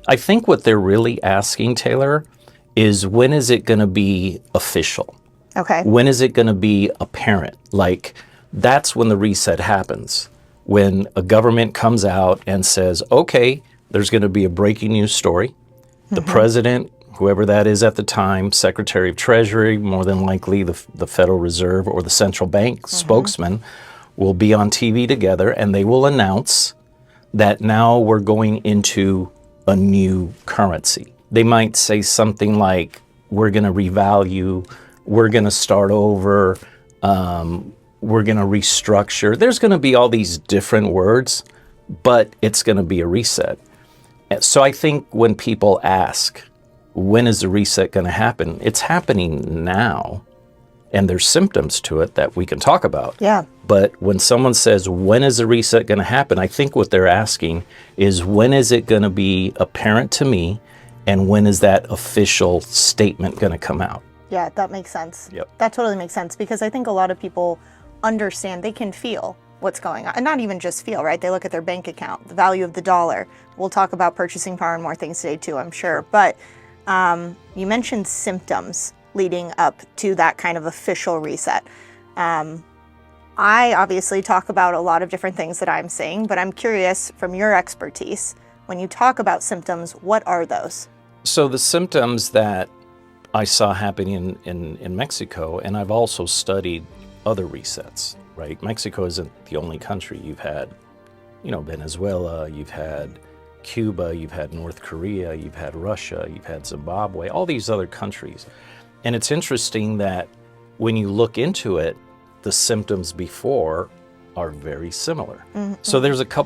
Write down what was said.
I think what they're really asking, Taylor, is when is it going to be official? Okay. When is it going to be apparent? Like, that's when the reset happens. When a government comes out and says, okay, there's going to be a breaking news story. The president, whoever that is at the time, Secretary of Treasury, more than likely the Federal Reserve or the central bank spokesman, will be on TV together and they will announce that now we're going into a new currency. They might say something like, we're going to revalue, we're going to start over, we're going to restructure. There's going to be all these different words, but it's going to be a reset. So I think when people ask, when is the reset going to happen? It's happening now. And there's symptoms to it that we can talk about. Yeah. But when someone says, when is the reset going to happen? I think what they're asking is, when is it going to be apparent to me? And when is that official statement going to come out? Yeah, that makes sense. Yep. That totally makes sense, because I think a lot of people understand, they can feel what's going on. And not even just feel, right? They look at their bank account, the value of the dollar. We'll talk about purchasing power and more things today too, I'm sure. But you mentioned symptoms leading up to that kind of official reset. I obviously talk about a lot of different things that I'm seeing, but I'm curious from your expertise, when you talk about symptoms, what are those? So the symptoms that I saw happening in Mexico, and I've also studied other resets, right? Mexico isn't the only country. You've had, Venezuela, you've had Cuba, you've had North Korea, you've had Russia, you've had Zimbabwe, all these other countries. And it's interesting that when you look into it, the symptoms before are very similar. So there's a